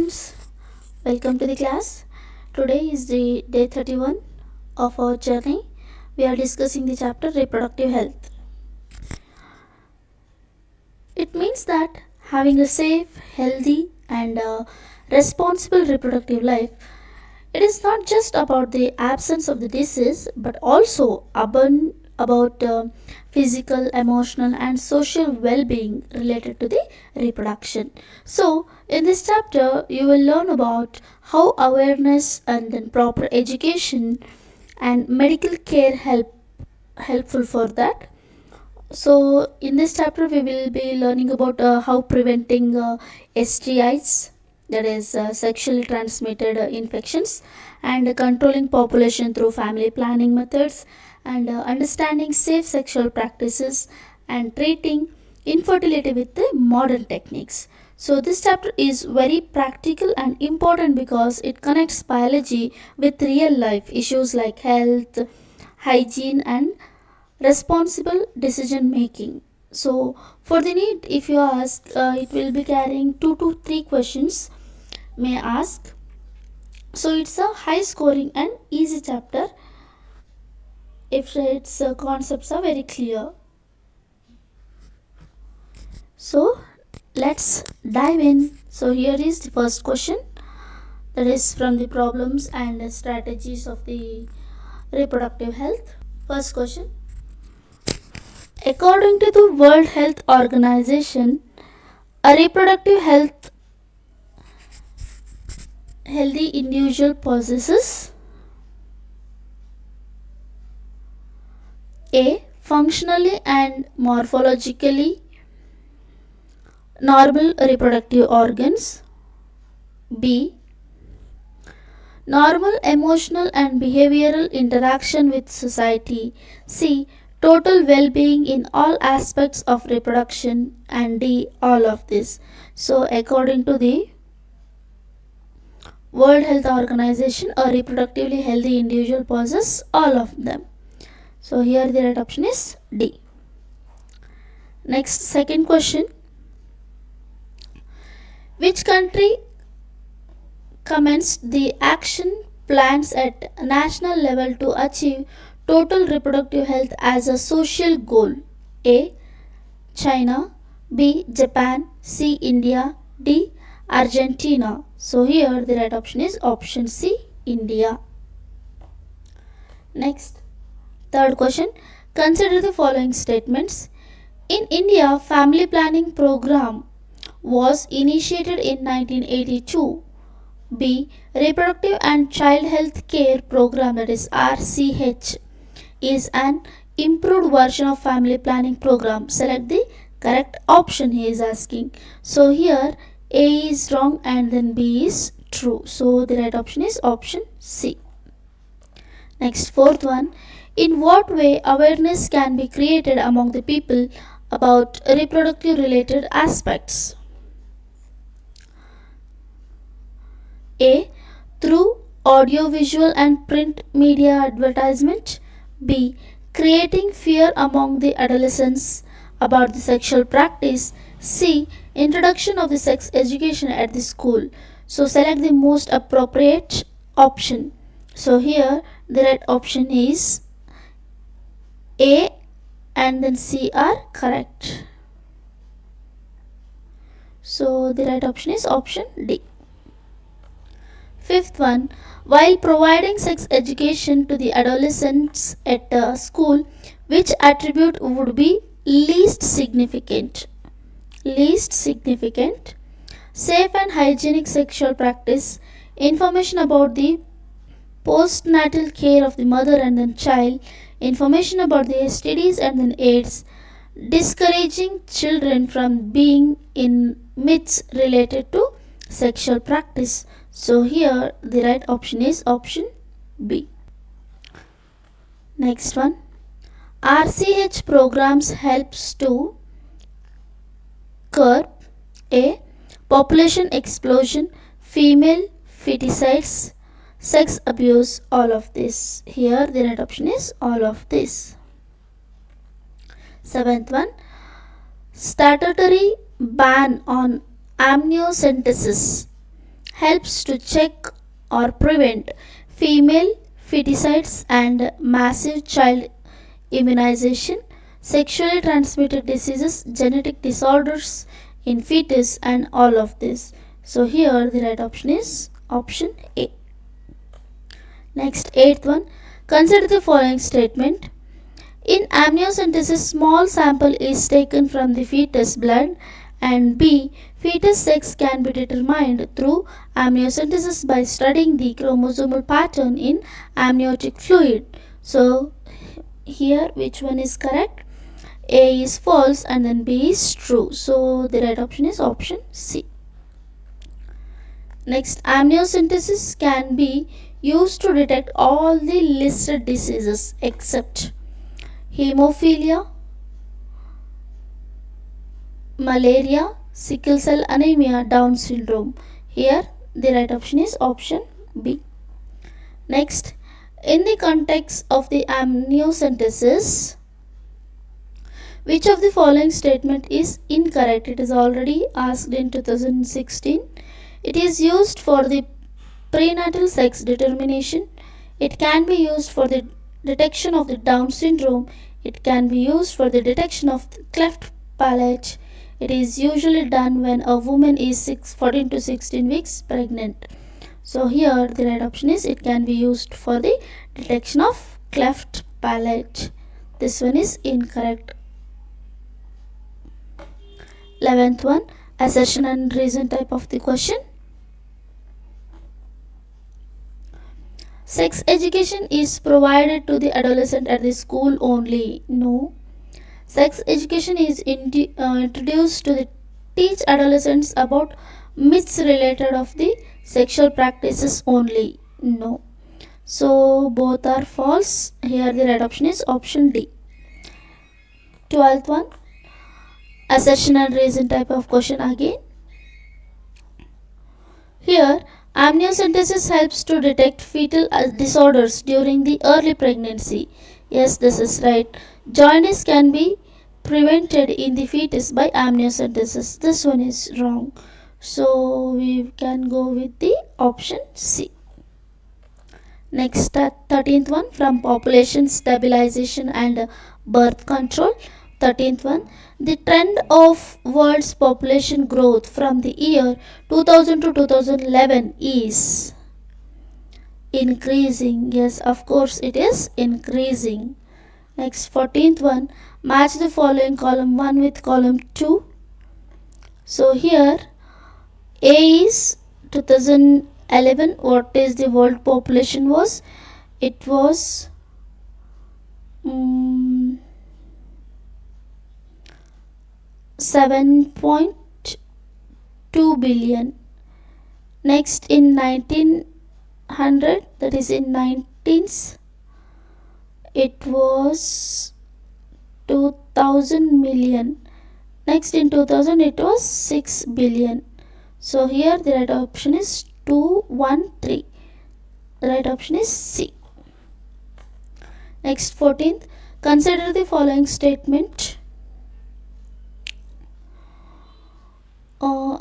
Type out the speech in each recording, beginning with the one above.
students, welcome to the class. Today is the day 31 of our journey. We are discussing the chapter Reproductive Health. It means that having a safe, healthy and responsible reproductive life, it is not just about the absence of the disease but also about physical, emotional and social well-being related to the reproduction. So in this chapter you will learn about how awareness and then proper education and medical care helpful for that. So in this chapter we will be learning about how preventing STIs, that is sexually transmitted infections, and controlling population through family planning methods, and understanding safe sexual practices and treating infertility with the modern techniques. So this chapter is very practical and important because it connects biology with real life issues like health, hygiene and responsible decision making. So for the NEET, if you ask, it will be carrying 2 to 3 questions may ask. So it's a high scoring and easy chapter if its concepts are very clear. So let's dive in. So here is the first question, that is from the problems and strategies of the reproductive health. First question: according to the World Health Organization, a reproductive healthy individual possesses A. Functionally and morphologically normal reproductive organs. B. Normal emotional and behavioral interaction with society. C. Total well-being in all aspects of reproduction. And D. All of this. So according to the World Health Organization, a reproductively healthy individual possesses all of them. So here the right option is D. Next, second question: which country commenced the action plans at national level to achieve total reproductive health as a social goal? A. China, B. Japan, C. India, D. Argentina. So here the right option is option C, India. Next, third question: consider the following statements. In India, family planning program was initiated in 1982. B. Reproductive and Child Health Care Program, that is RCH, is an improved version of family planning program. Select the correct option, he is asking. So here A is wrong and then B is true. So the right option is option C. Next, fourth one: in what way awareness can be created among the people about reproductive related aspects? A. Through audiovisual and print media advertisement. B. Creating fear among the adolescents about the sexual practice. C. Introduction of the sex education at the school. So select the most appropriate option. So here the right option is A and then C are correct. So the right option is option D. Fifth one: while providing sex education to the adolescents at a school, which attribute would be least significant? Least significant: safe and hygienic sexual practice, information about the postnatal care of the mother and then child, information about the STDs and then AIDS, discouraging children from being in myths related to sexual practice. So here the right option is option B. Next one: RCH programs helps to curb A. population explosion, female feticides, sex abuse, all of this. Here the right option is all of this. Seventh one: statutory ban on amniocentesis helps to check or prevent female feticides and massive child immunization, sexually transmitted diseases, genetic disorders in fetus, and all of this. So here the right option is option A. Next, eighth one. Consider the following statement. In amniocentesis, small sample is taken from the fetus blood, and B. Fetus sex can be determined through amniocentesis by studying the chromosomal pattern in amniotic fluid. So here which one is correct? A is false and then B is true. So the right option is option C. Next, amniocentesis can be used to detect all the listed diseases except hemophilia, malaria, sickle cell anemia, Down syndrome. Here the right option is option B. Next, in the context of the amniocentesis, which of the following statement is incorrect? It is already asked in 2016. It is used for the prenatal sex determination. It can be used for the detection of the Down syndrome. It can be used for the detection of the cleft palate. It is usually done when a woman is 14 to 16 weeks pregnant. So here the right option is it can be used for the detection of cleft palate. This one is incorrect. 11th one, assertion and reason type of the question. Sex education is provided to the adolescent at the school only. No. Sex education is introduced to the teach adolescents about myths related of the sexual practices only. No. So both are false. Here the right option is option D. 12th one, assertion and reason type of question again. Here, amniocentesis helps to detect fetal disorders during the early pregnancy. Yes, this is right. Jaundice can be prevented in the fetus by amniocentesis. This one is wrong. So we can go with the option C. Next, 13th one, from population stabilization and birth control. 13th one, the trend of world's population growth from the year 2000 to 2011 is increasing. Yes, of course it is increasing. Next, 14th one, match the following column 1 with column 2. So here A is 2011, what is the world population was? It was 7.2 billion. Next, in 1900, that is in 19s, it was 2000 million. Next, in 2000, it was 6 billion. So here the right option is 213. The right option is C. Next, 14th, consider the following statement.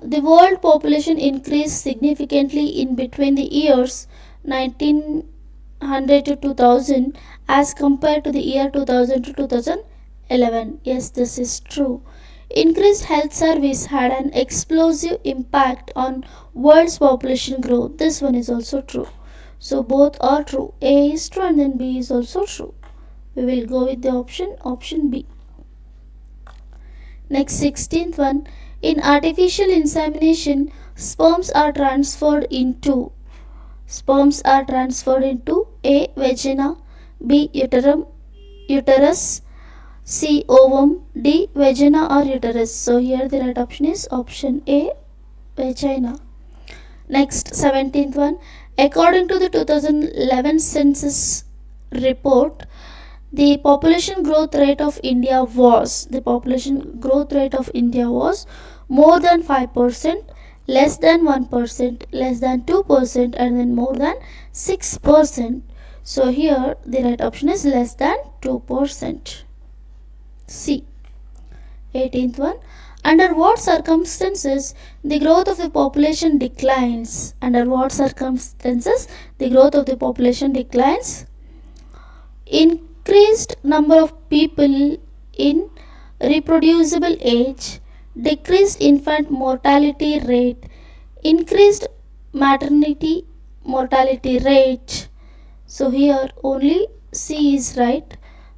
The world population increased significantly in between the years 1900 to 2000 as compared to the year 2000 to 2011. Yes, this is true. Increased health service had an explosive impact on world's population growth. This one is also true. So both are true. A is true and then B is also true. We will go with the option B. Next, 16th one, in artificial insemination, sperms are transferred into A. Vagina, B. Uterus, C. Ovum, D. Vagina or uterus. So here the right option is option A. Vagina. Next, 17th one, according to the 2011 census report, the population growth rate of India was more than 5%, less than 1%, less than 2%, and then more than 6%. So here the right option is less than 2%. C. 18th one, Under what circumstances the growth of the population declines? Under what circumstances the growth of the population declines? Increased number of people in reproducible age, decreased infant mortality rate, increased maternity mortality rate. So here only C is right.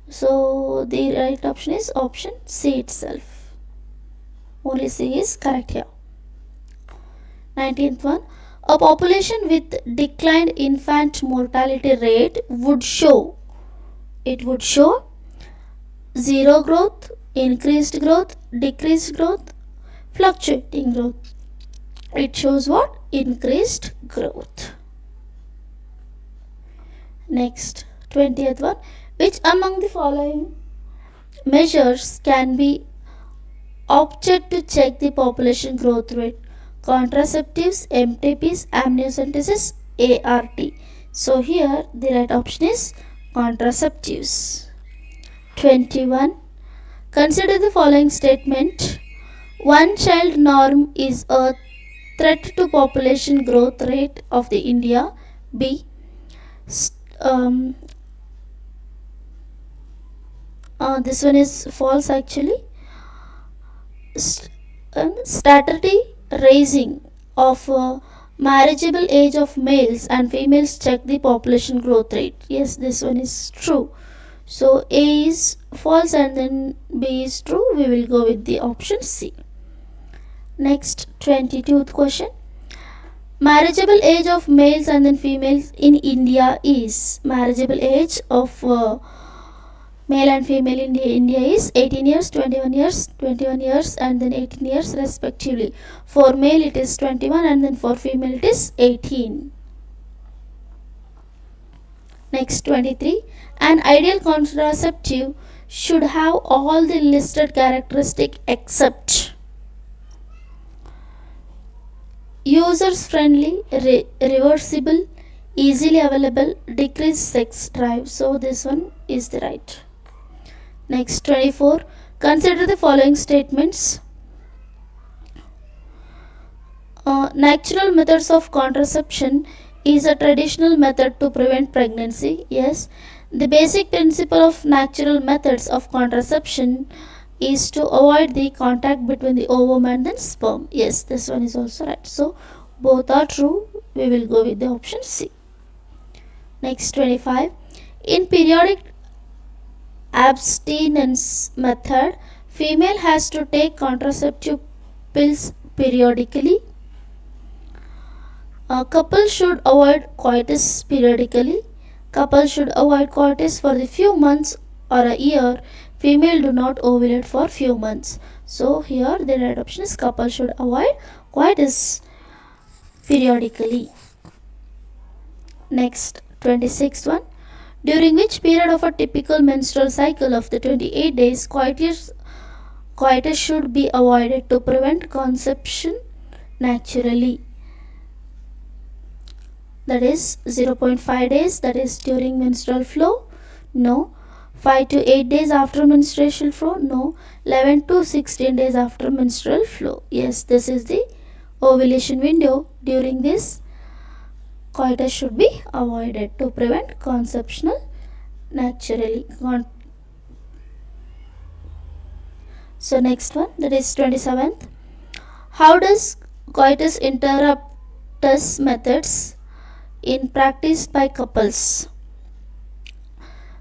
So the right option is option C itself. Only C is correct here. 19th one. A population with declined infant mortality rate would show. It would show zero growth, increased growth, decreased growth, fluctuating growth. It shows what? Increased growth. Next, 20th one. Which among the following measures can be opted to check the population growth rate? Contraceptives, MTPs, amniocentesis, ART. So here the right option is contraceptives. 21. Consider the following statement. One child norm is a threat to population growth rate of the India. B. This one is false actually. Statutory raising of marriageable age of males and females check the population growth rate. Yes, this one is true. So A is false and then B is true. We will go with the option C. Next, 22th question. Marriageable age of males and then females in India is, marriageable age of male and female in India is 18 years, 21 years, 21 years and then 18 years respectively. For male it is 21 and then for female it is 18. Next, 23. An ideal contraceptive should have all the listed characteristics except users friendly, reversible, easily available, decreased sex drive. So this one is the right. Next, 24. Consider the following statements. Natural methods of contraception is a traditional method to prevent pregnancy. Yes. The basic principle of natural methods of contraception is to avoid the contact between the ovum and the sperm. Yes, this one is also right. So both are true. We will go with the option C. Next, 25. In periodic abstinence method, female has to take contraceptive pills periodically. A couple should avoid coitus periodically. Couple should avoid coitus for the few months or a year. Female do not ovulate for few months. So here the right option is couple should avoid coitus periodically. Next, 26th one. During which period of a typical menstrual cycle of the 28 days coitus should be avoided to prevent conception naturally? That is 0.5 days, that is during menstrual flow? No. 5 to 8 days after menstrual flow? No. 11 to 16 days after menstrual flow? Yes, this is the ovulation window. During this, coitus should be avoided to prevent conception naturally. So next one, that is 27th. How does coitus interruptus methods in practice by couples?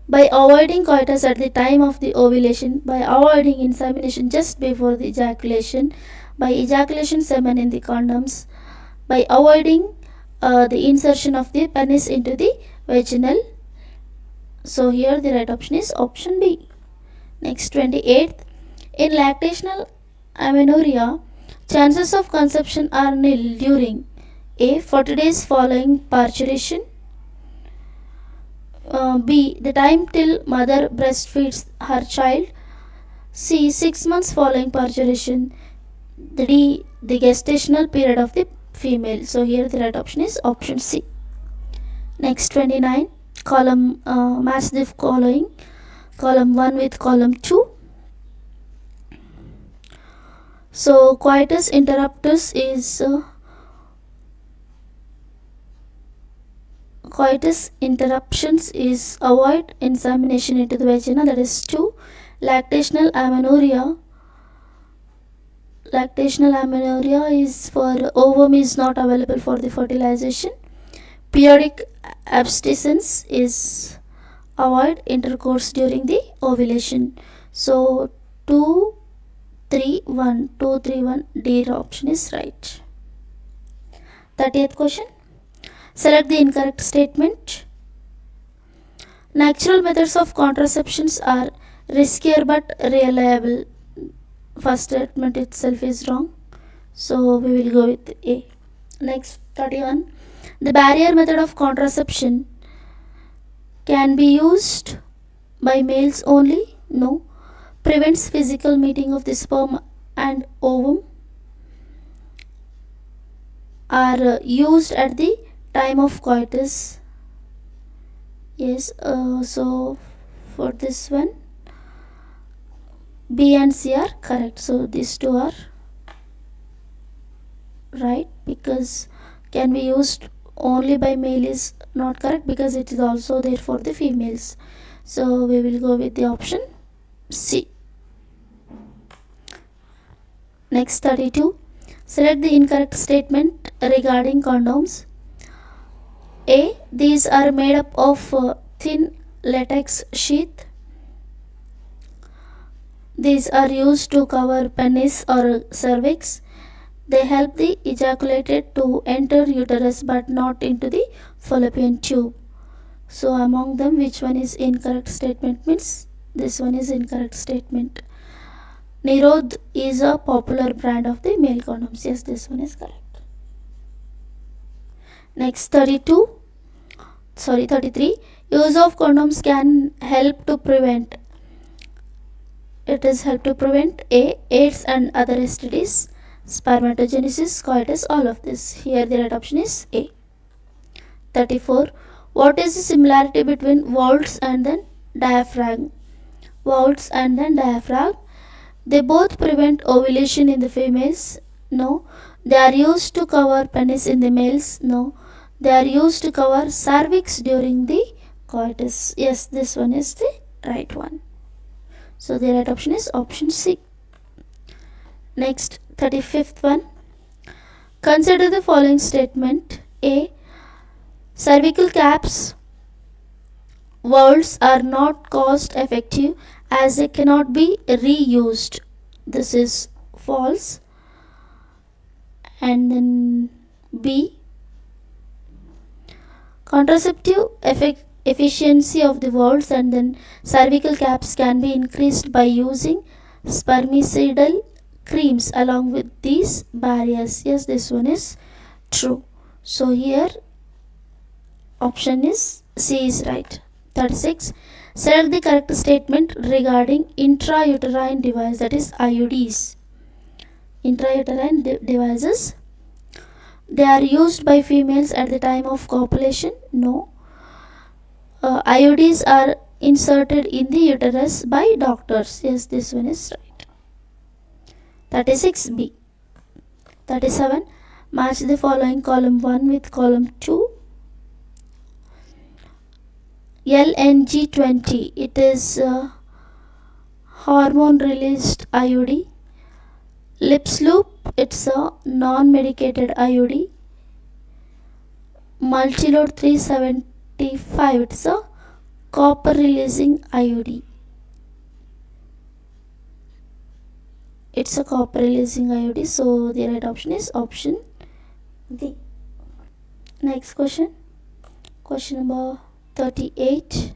By avoiding coitus at the time of the ovulation, by avoiding insemination just before the ejaculation, by ejaculation semen in the condoms, by avoiding the insertion of the penis into the vaginal. So here the right option is option B. Next, 28th. In lactational amenorrhea, chances of conception are nil during A. 40 days following parturition, B. the time till mother breastfeeds her child, C. 6 months following parturition, D. the gestational period of the female. So here the right option is option C. Next, 29. Column match the following. Column 1 with column 2. So coitus interruptus is coitus interruptions is avoid insemination into the vagina. That is 2. Lactational amenorrhea. Lactational amenorrhea is for ovum is not available for the fertilization. Periodic abstinence is avoid intercourse during the ovulation. So 2 3 1 2 3 1 D option is right. 30th question. Select the incorrect statement. Natural methods of contraceptions are riskier but reliable. First statement itself is wrong, so we will go with A. Next, 31. The barrier method of contraception can be used by males only. No. Prevents physical meeting of the sperm and ovum. Are used at the time of coitus. Yes, so for this one B and C are correct. So these two are right, because can be used only by male is not correct, because it is also there for the females. So we will go with the option C. Next, 32. Select the incorrect statement regarding condoms. A. These are made up of thin latex sheath. These are used to cover penis or cervix. They help the ejaculated to enter uterus but not into the fallopian tube. So among them, which one is incorrect statement? Means this one is incorrect statement. Nirod is a popular brand of the male condoms. Yes, this one is correct. Next, 33. Use of condoms can help to prevent. It is help to prevent A. AIDS and other STDs, spermatogenesis, coitus, all of this. Here the right option is A. 34. What is the similarity between valves and then diaphragm? Valves and then diaphragm. They both prevent ovulation in the females. No. They are used to cover penis in the males. No. They are used to cover cervix during the coitus. Yes, this one is the right one. So the right option is option C. Next, 35th one. Consider the following statement. A. Cervical caps valves are not cost effective as they cannot be reused. This is false. And then B. Contraceptive efficiency of the valves and then cervical caps can be increased by using spermicidal creams along with these barriers. Yes, this one is true. So here option is C is right. 36. Select the correct statement regarding intrauterine device, that is IUDs. Intrauterine devices. They are used by females at the time of copulation. No. IUDs are inserted in the uterus by doctors. Yes, this one is right. 36B. 37. Match the following column 1 with column 2. LNG20. It is hormone released IUD. Lips loop. It's a non-medicated IUD. Multilode 375. It's a copper releasing IUD. It's a copper releasing IUD. So the right option is option D. Next question. Question number 38.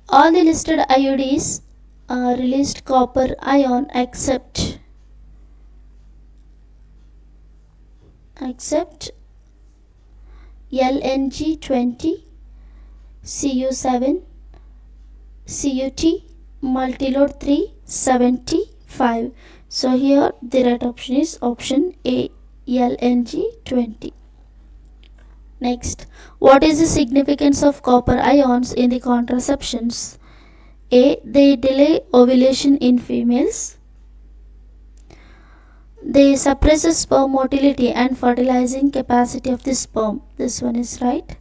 All the listed IUDs released copper ion except LNG20, CU7, CUT, multilode 375. So here the right option is option A, LNG20. Next, what is the significance of copper ions in the contraceptions? A. They delay ovulation in females. They suppress the sperm motility and fertilizing capacity of the sperm. This one is right.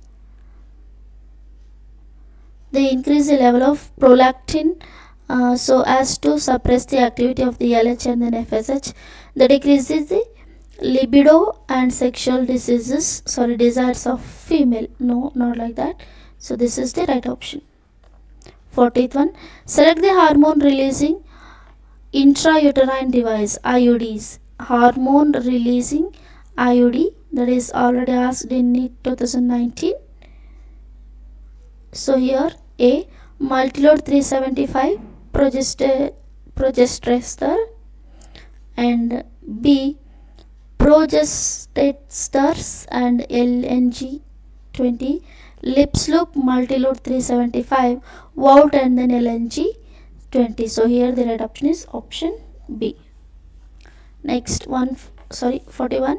They increase the level of prolactin so as to suppress the activity of the LH and then FSH. That decreases the libido and sexual desires of female. No, not like that. So this is the right option. 40th one. Select the hormone releasing intrauterine device, IUDs. Hormone releasing IUD, that is already asked in NEET 2019. So here A. Multilode 375 progestester, and B. Progestators and LNG 20. Lips loop multilode 375 Wout and then LNG 20. So here the right option is option B. Next 41.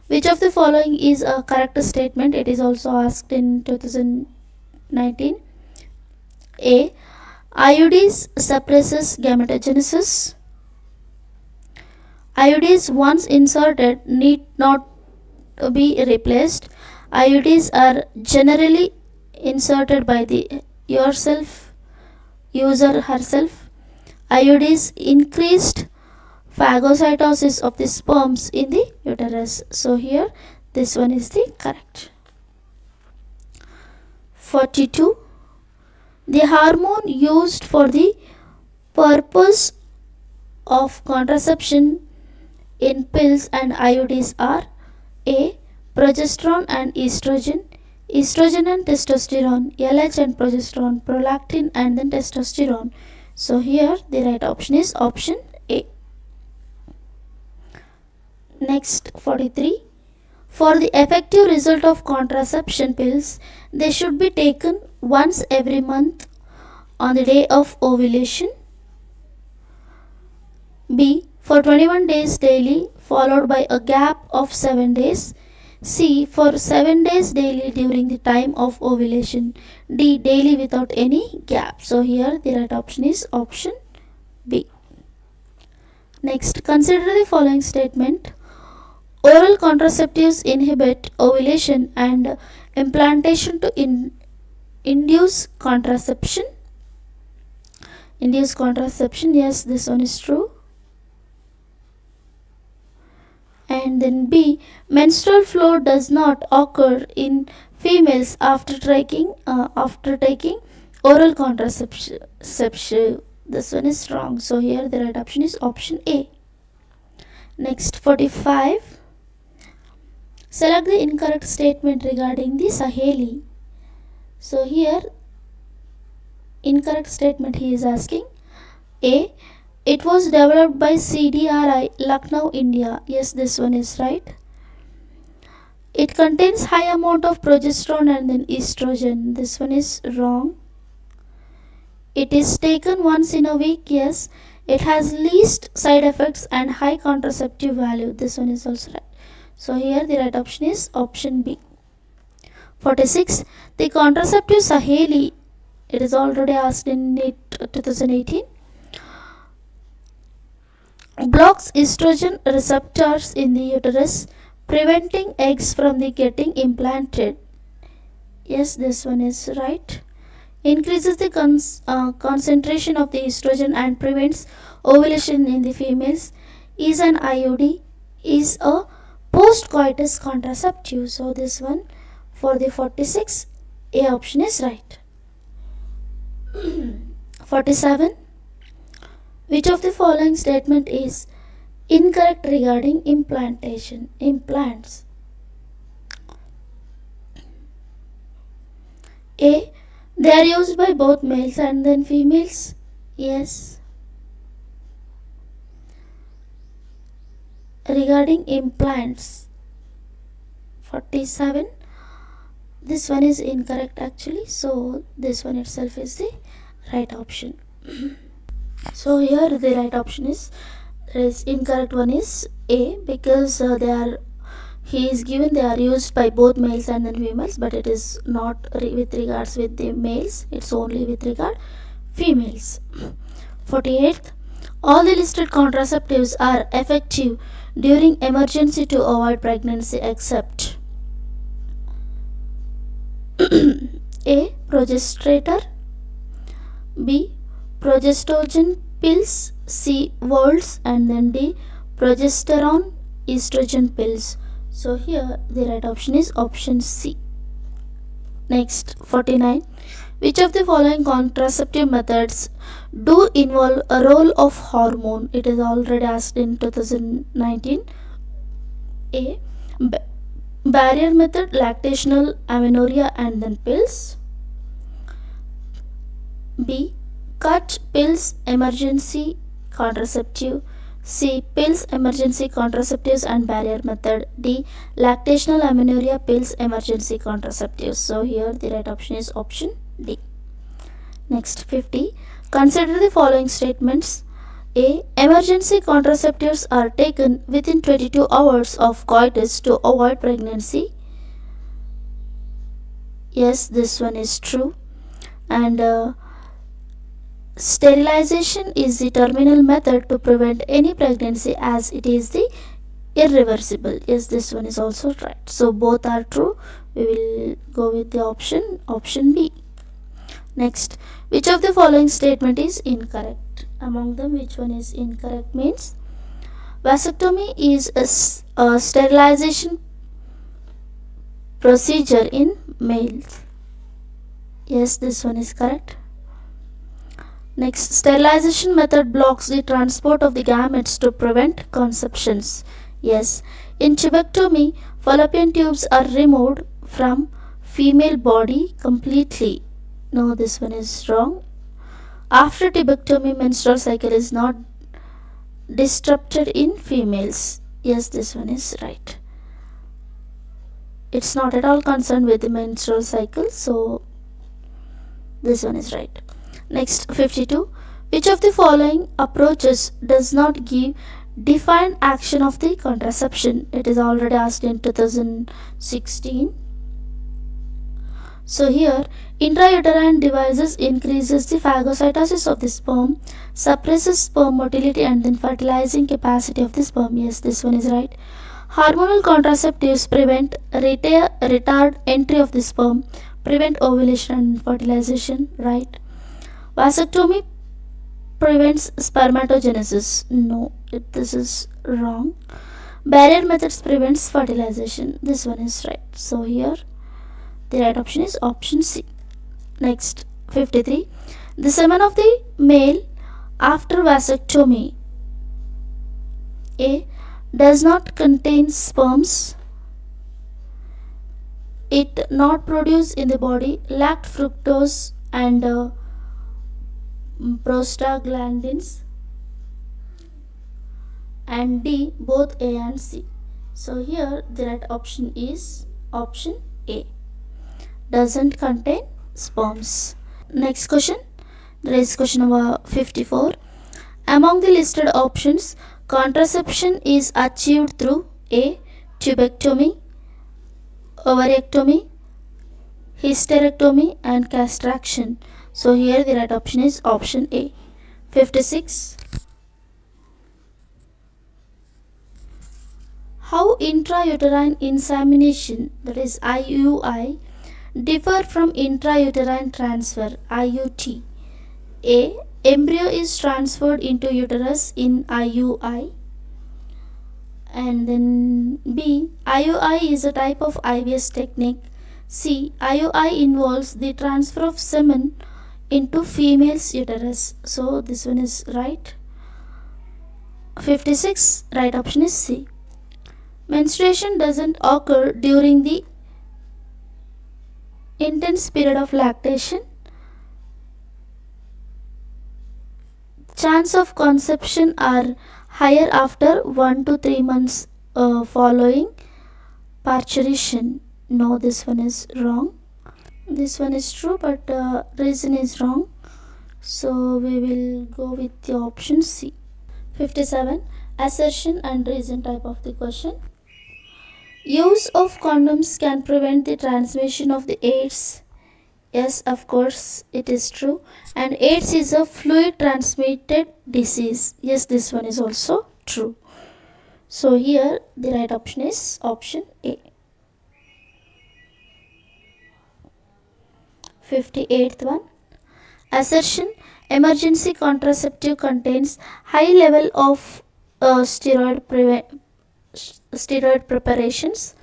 Which of the following is a correct statement? It is also asked in 2019. A. IUDs suppresses gametogenesis. IUDs once inserted need not be replaced. IUDs are generally inserted by the user herself. IUDs increased phagocytosis of the sperms in the uterus. So here this one is the correct. 42. The hormone used for the purpose of contraception in pills and IUDs are A. Progesterone and estrogen, estrogen and testosterone, LH and progesterone, prolactin and then testosterone. So here the right option is option A. Next 43. For the effective result of contraception pills, they should be taken once every month on the day of ovulation. B. For 21 days daily followed by a gap of 7 days. C. For 7 days daily during the time of ovulation. D. Daily without any gap. So here the right option is option B. Next, consider the following statement. Oral contraceptives inhibit ovulation and implantation to induce contraception. Induce contraception, yes, this one is true. And then B. Menstrual flow does not occur in females after taking oral contraception. This one is wrong. So here the right option is option A. Next 45. Select the incorrect statement regarding the Saheli. So here incorrect statement he is asking. A. It was developed by CDRI, Lucknow, India. Yes, this one is right. It contains high amount of progesterone and then estrogen. This one is wrong. It is taken once in a week. Yes. It has least side effects and high contraceptive value. This one is also right. So here the right option is option B. 46. The contraceptive Saheli, it is already asked in NEET 2018. Blocks estrogen receptors in the uterus, preventing eggs from the getting implanted. Yes, this one is right. Increases the concentration of the estrogen and prevents ovulation in the females. Is an IUD, is a post-coitus contraceptive. So this one for the 46, A option is right. 47. Which of the following statement is incorrect regarding implantation? Implants. A. They are used by both males and then females. Yes. Regarding implants. 47. This one is incorrect actually. So this one itself is the right option. So here the right option is incorrect one is A, because he is given they are used by both males and then females, but it is not with regards with the males, it's only with regard females. 48th, all the listed contraceptives are effective during emergency to avoid pregnancy except A. Progestator, B. Progestogen pills, C. Volts, and then D. Progesterone estrogen pills. So here the right option is option C. Next, 49. Which of the following contraceptive methods do involve a role of hormone? It is already asked in 2019. A. Barrier method, lactational amenorrhea and then pills. B. Cut pills, emergency contraceptive. C. Pills, emergency contraceptives and barrier method. D. Lactational amenorrhea pills, emergency contraceptives. So here the right option is option D. Next, 50. Consider the following statements. A. Emergency contraceptives are taken within 22 hours of coitus to avoid pregnancy. Yes, this one is true. And sterilization is the terminal method to prevent any pregnancy as it is the irreversible. Yes, this one is also right. So both are true. We will go with the option B. Next, which of the following statement is incorrect? Among them, which one is incorrect means vasectomy is a sterilization procedure in males. Yes, this one is correct. Next, sterilization method blocks the transport of the gametes to prevent conceptions. Yes. In tubectomy, fallopian tubes are removed from female body completely. No, this one is wrong. After tubectomy, menstrual cycle is not disrupted in females. Yes, this one is right. It's not at all concerned with the menstrual cycle, so this one is right. Next, 52. Which of the following approaches does not give defined action of the contraception? It is already asked in 2016. So here, intrauterine devices increases the phagocytosis of the sperm, suppresses sperm motility and then fertilizing capacity of the sperm. Yes, this one is right. Hormonal contraceptives prevent retard entry of the sperm, prevent ovulation and fertilization. Right. Vasectomy prevents spermatogenesis. No, this is wrong. Barrier methods prevents fertilization. This one is right. So here the right option is option C. Next, 53. The semen of the male after vasectomy A. does not contain sperms. It not produced in the body, lacked fructose and prostaglandins, and D. both A and C. So here the right option is option A. Doesn't contain sperms. Next question. There is question number 54. Among the listed options, contraception is achieved through A. tubectomy, ovarectomy, hysterectomy and castration. So here the right option is option A. 56. How intrauterine insemination, that is IUI, differ from intrauterine transfer, IUT? A. Embryo is transferred into uterus in IUI. And then B. IUI is a type of IVS technique. C. IUI involves the transfer of semen into female's uterus. So this one is right. 56. Right option is C. Menstruation doesn't occur during the intense period of lactation. Chance of conception are higher after 1 to 3 months following parturition. No, this one is wrong. This one is true, but reason is wrong. So we will go with the option C. 57. Assertion and reason type of the question. Use of condoms can prevent the transmission of the AIDS. Yes, of course, it is true. And AIDS is a fluid transmitted disease. Yes, this one is also true. So here the right option is option A. 58th one. Assertion: emergency contraceptive contains high level of steroid preparations.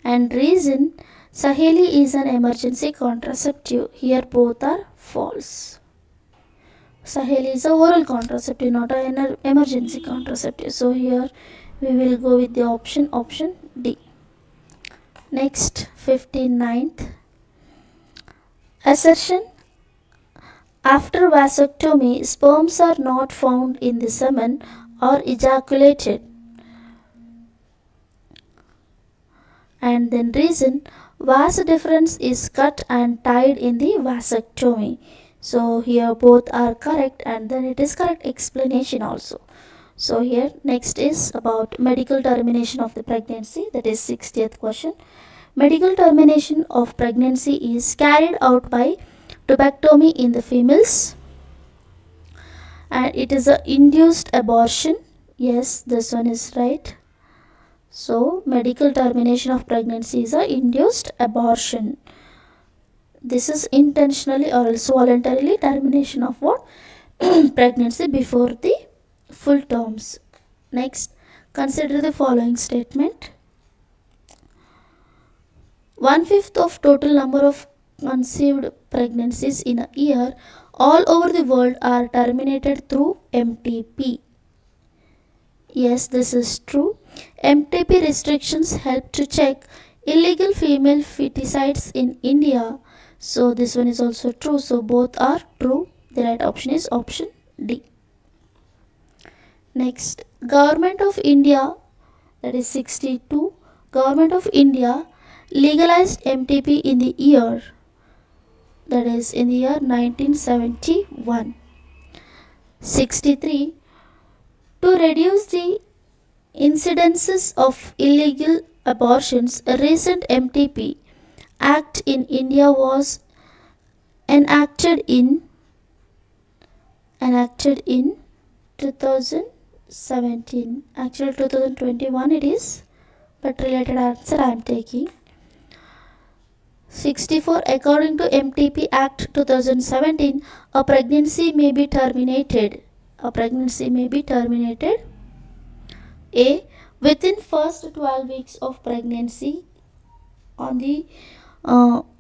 And reason: Saheli is an emergency contraceptive. Here both are false. Saheli is a oral contraceptive, not an emergency contraceptive. So here we will go with the option D. Next, 59th. Assertion: after vasectomy, sperms are not found in the semen or ejaculated. And then reason: vas deferens is cut and tied in the vasectomy. So here both are correct, and then it is correct explanation also. So here next is about medical termination of the pregnancy, that is 60th question. Medical termination of pregnancy is carried out by tubectomy in the females, and it is a induced abortion. Yes, this one is right. So medical termination of pregnancy is a induced abortion. This is intentionally or else voluntarily termination of what? Pregnancy before the full terms. Next, consider the following statement. 1/5 of total number of conceived pregnancies in a year all over the world are terminated through MTP. Yes, this is true. MTP restrictions help to check illegal female feticides in India. So this one is also true. So both are true. The right option is option D. Next, Government of India, that is 62. Government of India legalized MTP in the year, that is in the year 1971. 63. To reduce the incidences of illegal abortions, a recent MTP Act in India was enacted in 2017. Actually 2021 it is, but related answer I am taking. 64. According to MTP Act 2017, a pregnancy may be terminated. A. Within first 12 weeks of pregnancy on the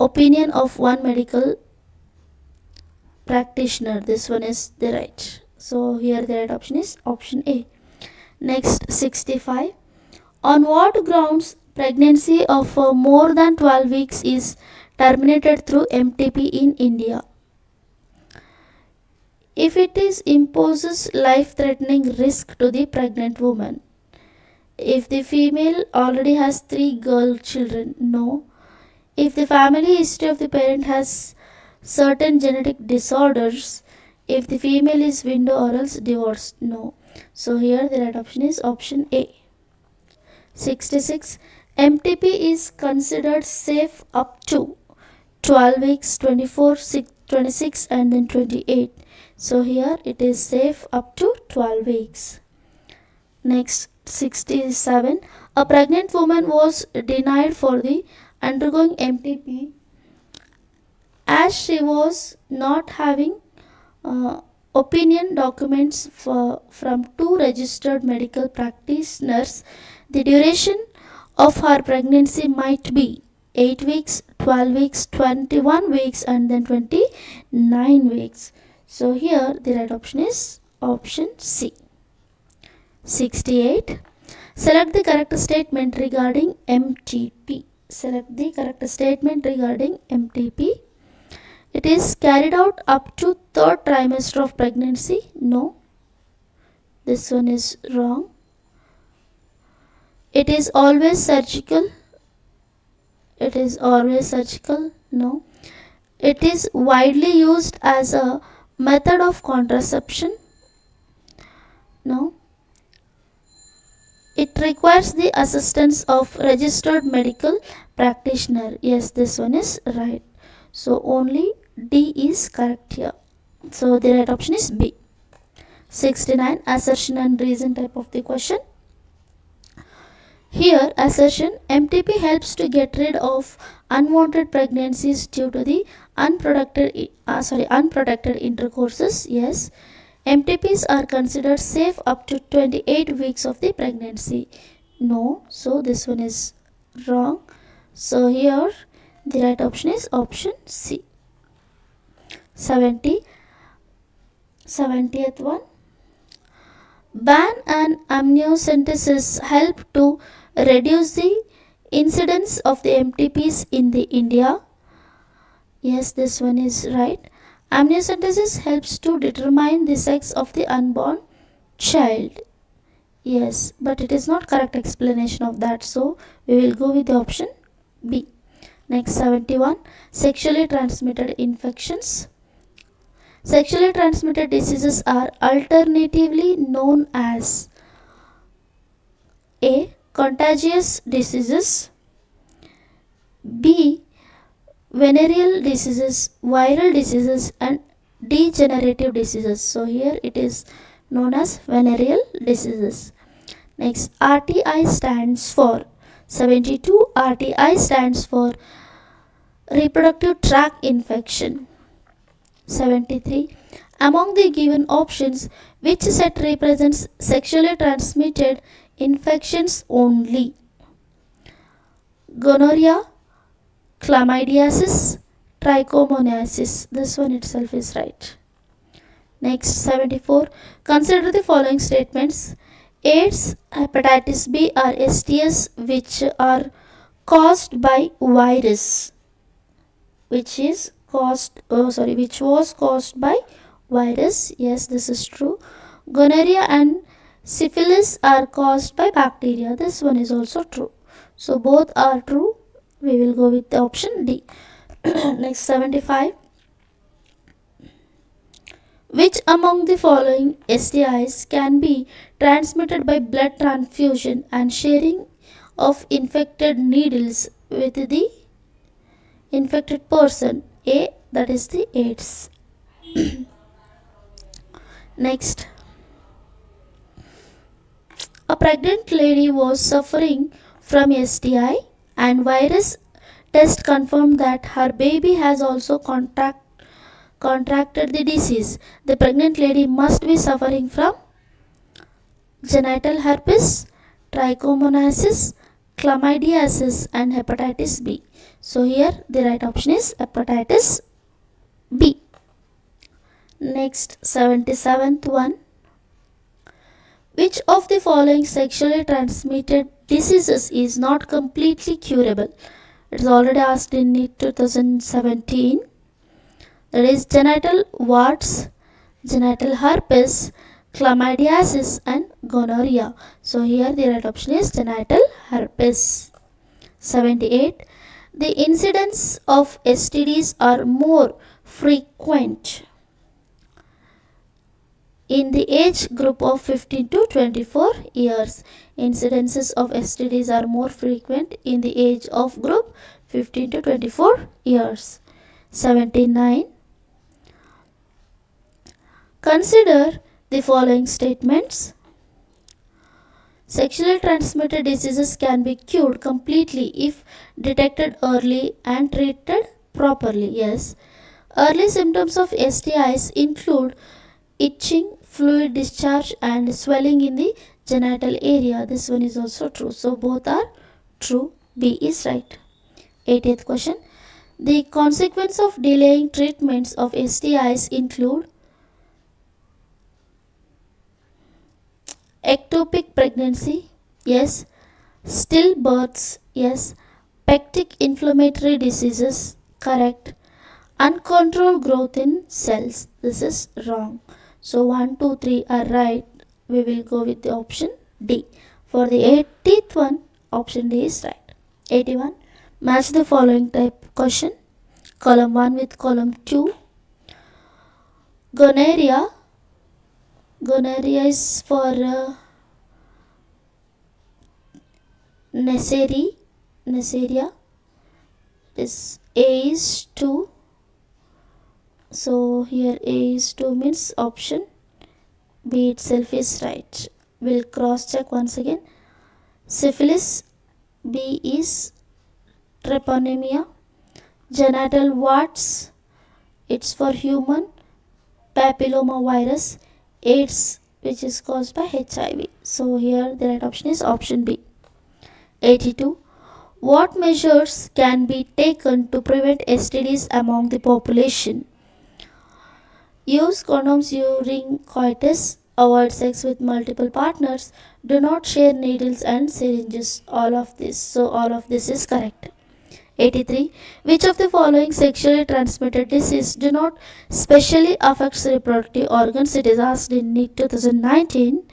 opinion of one medical practitioner. This one is the right. So here the right option is option A. Next, 65. On what grounds pregnancy of more than 12 weeks is terminated through MTP in India? If it imposes life-threatening risk to the pregnant woman. If the female already has 3 girl children, no. If the family history of the parent has certain genetic disorders, if the female is widow or else divorced, no. So here the right option is option A. 66. MTP is considered safe up to 12 weeks, 24, 26 and then 28. So here it is safe up to 12 weeks. Next, 67. A pregnant woman was denied for the undergoing MTP as she was not having opinion documents from 2 registered medical practitioners. The duration of her pregnancy might be 8 weeks, 12 weeks, 21 weeks and then 29 weeks. So here the right option is option C. 68. Select the correct statement regarding MTP. Select the correct statement regarding MTP. It is carried out up to 3rd trimester of pregnancy. No. This one is wrong. It is always surgical. No. It is widely used as a method of contraception. No. It requires the assistance of registered medical practitioner. Yes, this one is right. So only D is correct here. So the right option is B. 69. Assertion and reason type of the question. Here, assertion: MTP helps to get rid of unwanted pregnancies due to the unprotected intercourses. Yes, MTPs are considered safe up to 28 weeks of the pregnancy. No, so this one is wrong. So here, the right option is option C. 70th one. Ban and amniocentesis help to reduce the incidence of the MTPs in the India. Yes, this one is right. Amniocentesis helps to determine the sex of the unborn child. Yes, but it is not correct explanation of that, so we will go with the option B. Next, 71. Sexually transmitted infections. Sexually transmitted diseases are alternatively known as A. Contagious diseases, B. Venereal diseases, viral diseases, and degenerative diseases. So here it is known as venereal diseases. Next, RTI stands for 72. RTI stands for reproductive tract infection. 73. Among the given options, which set represents sexually transmitted infections only? Gonorrhea, chlamydiasis, trichomoniasis. This one itself is right. Next, 74. Consider the following statements. AIDS, hepatitis B are STs which are caused by virus, which was caused by virus. Yes, this is true. Gonorrhea and syphilis are caused by bacteria. This one is also true. So both are true. We will go with the option D. Next, 75. Which among the following STIs can be transmitted by blood transfusion and sharing of infected needles with the infected person? A. That is the AIDS. Next, a pregnant lady was suffering from STI and virus test confirmed that her baby has also contracted the disease. The pregnant lady must be suffering from genital herpes, trichomoniasis, chlamydiasis, and hepatitis B. So here the right option is hepatitis B. Next, 77th one. Which of the following sexually transmitted diseases is not completely curable? It is already asked in NEET 2017. That is genital warts, genital herpes, chlamydiasis, and gonorrhea. So here the right option is genital herpes. 78. The incidence of STDs are more frequent in the age group of 15 to 24 years. Incidences of STDs are more frequent in the age of group 15 to 24 years. 79. Consider the following statements. Sexually transmitted diseases can be cured completely if detected early and treated properly. Yes. Early symptoms of STIs include itching, fluid discharge, and swelling in the genital area. This one is also true. So both are true. B is right. 80th question. The consequence of delaying treatments of STIs include ectopic pregnancy. Yes. Stillbirths. Yes. Pectic inflammatory diseases. Correct. Uncontrolled growth in cells. This is wrong. So 1, 2, 3 are right. We will go with the option D. For the 80th one, option D is right. 81. Match the following type question. Column 1 with column 2. Gonorrhea. Gonorrhea is for Neisseria. This A is 2, So here A is 2 means option B itself is right. We'll cross check once again. Syphilis, B is treponema. Genital warts, it's for human papilloma virus. AIDS, which is caused by HIV. So here the right option is option B. 82. What measures can be taken to prevent STDs among the population? Use condoms during coitus, avoid sex with multiple partners, do not share needles and syringes. All of this. So all of this is correct. 83. Which of the following sexually transmitted disease do not specially affect reproductive organs? It is asked in NEET 2019.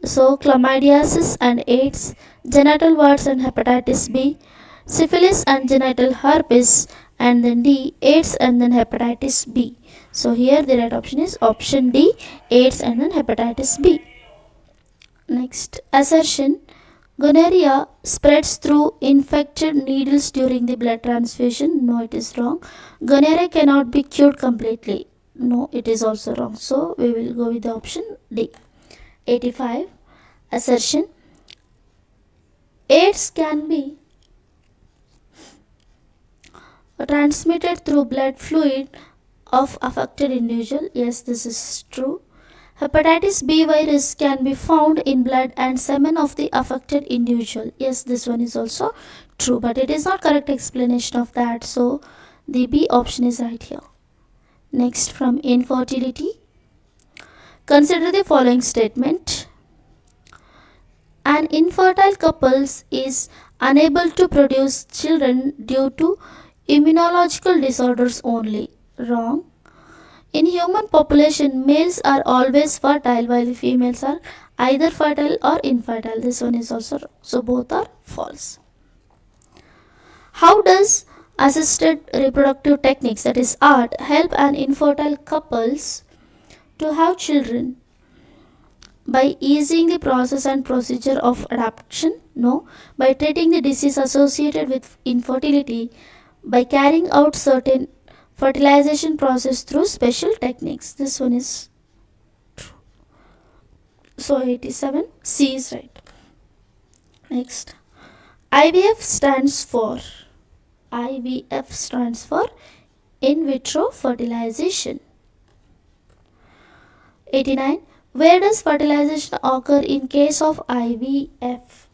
So chlamydiasis and AIDS, genital warts and hepatitis B, syphilis and genital herpes, and then D, AIDS and then hepatitis B. So here the right option is option D, AIDS and then hepatitis B. Next, assertion. Gonorrhea spreads through infected needles during the blood transfusion. No, it is wrong. Gonorrhea cannot be cured completely. No, it is also wrong. So we will go with the option D. 85. Assertion. AIDS can be transmitted through blood fluid of affected individual. Yes, this is true. Hepatitis B virus can be found in blood and semen of the affected individual. Yes, this one is also true, but it is not correct explanation of that. So the B option is right here. Next, from infertility. Consider the following statement. An infertile couple is unable to produce children due to immunological disorders only. Wrong. In human population, males are always fertile while the females are either fertile or infertile. This one is also wrong. So both are false. How does assisted reproductive techniques, that is art, help an infertile couples to have children? By easing the process and procedure of adoption? No. By treating the disease associated with infertility? By carrying out certain fertilization process through special techniques? This one is true. So 87, C is right. Next, IVF stands for in vitro fertilization. 89. Where does fertilization occur in case of IVF?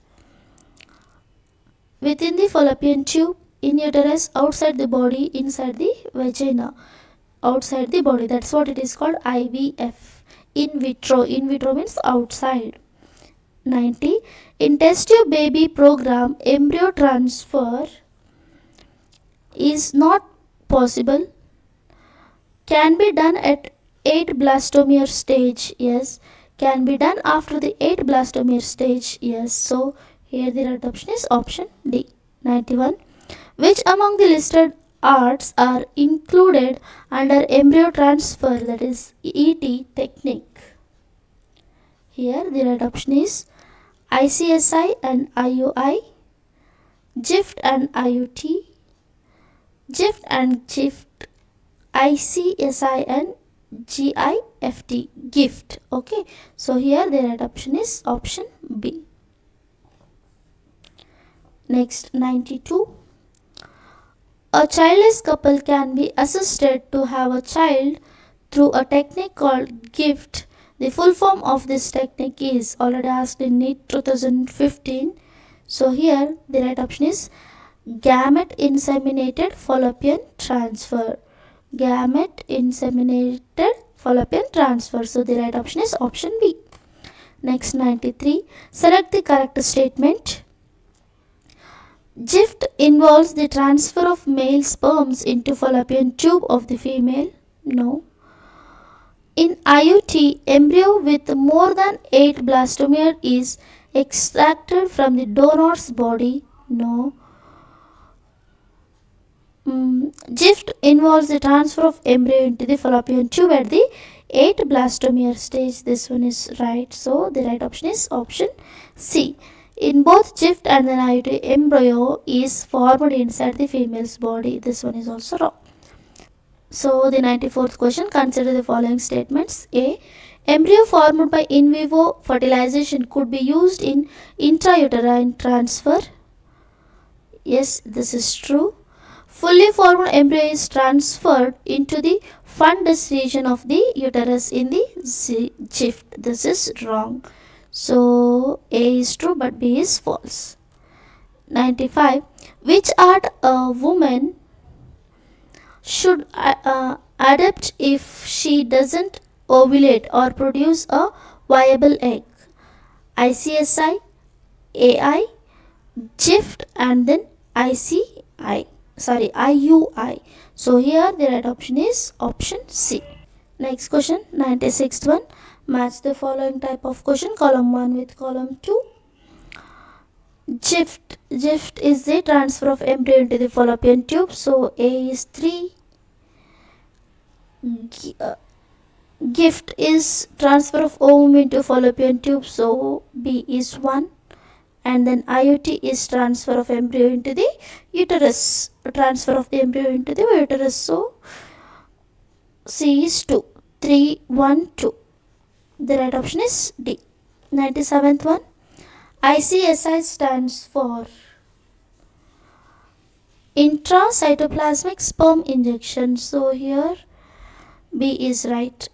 Within the fallopian tube, in uterus, outside the body, inside the vagina. Outside the body, that's what it is called IVF. In vitro. In vitro means outside. 90. In test tube baby program, embryo transfer is not possible. Can be done at 8 blastomere stage. Yes. Can be done after the 8 blastomere stage. Yes. So here the right option is option D. 91. Which among the listed arts are included under embryo transfer, that is ET technique? Here the right option is ICSI and IUI, GIFT and IUT, GIFT and GIFT, ICSI and GIFT, GIFT. Okay, so here the right option is option B. Next, 92. A childless couple can be assisted to have a child through a technique called GIFT. The full form of this technique is already asked in NEET 2015. So here the right option is gamete inseminated fallopian transfer. Gamete inseminated fallopian transfer. So the right option is option B. Next, 93. Select the correct statement. GIFT involves the transfer of male sperms into fallopian tube of the female. No. In IUT, embryo with more than 8 blastomere is extracted from the donor's body. No. GIFT involves the transfer of embryo into the fallopian tube at the 8 blastomere stage. This one is right. So the right option is option C. In both GIFT and then IUT, embryo is formed inside the female's body. This one is also wrong. So the 94th question, consider the following statements. A. Embryo formed by in vivo fertilization could be used in intrauterine transfer. Yes, this is true. Fully formed embryo is transferred into the fundus region of the uterus in the shift. This is wrong. So A is true but B is false. 95. Which art a woman should adapt if she doesn't ovulate or produce a viable egg? ICSI, AI, GIFT, and then IUI. So here the right option is option C. Next question, 96th one. Match the following type of question, column 1 with column 2. GIFT is the transfer of embryo into the fallopian tube. So A is 3. GIFT is transfer of ovum into fallopian tube. So B is 1. And then IUT is transfer of embryo into the uterus. Transfer of the embryo into the uterus. So C is 2. 3, 1, 2. The right option is D. 97th one. ICSI stands for intracytoplasmic sperm injection. So here B is right.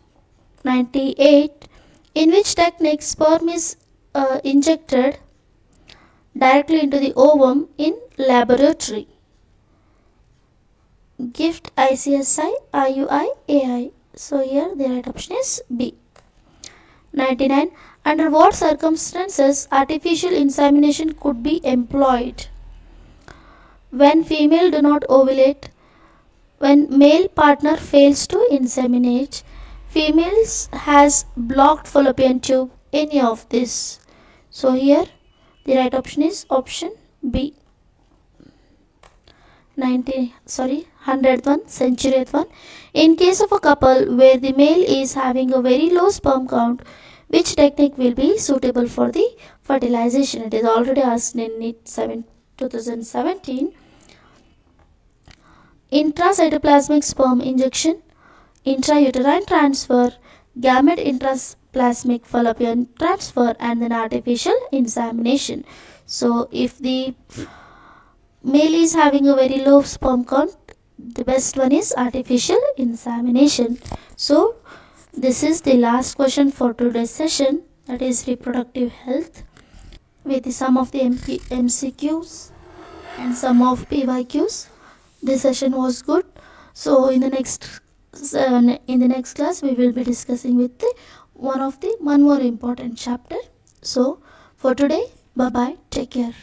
98. In which technique sperm is injected directly into the ovum in laboratory? GIFT, ICSI, IUI, AI. So here the right option is B. 99. Under what circumstances artificial insemination could be employed? When female do not ovulate, when male partner fails to inseminate, females has blocked fallopian tube, any of this. So here the right option is option B. 100th one, centurieth one. In case of a couple where the male is having a very low sperm count, which technique will be suitable for the fertilization? It is already asked in NEET 2017. Intracytoplasmic sperm injection, intrauterine transfer, gamete intraplasmic fallopian transfer, and then artificial insemination. So if the male is having a very low sperm count, the best one is artificial insemination. So this is the last question for today's session, that is reproductive health, with some of the MCQs and some of PYQs. This session was good. So in the next class we will be discussing with one more important chapter. So for today, bye bye, take care.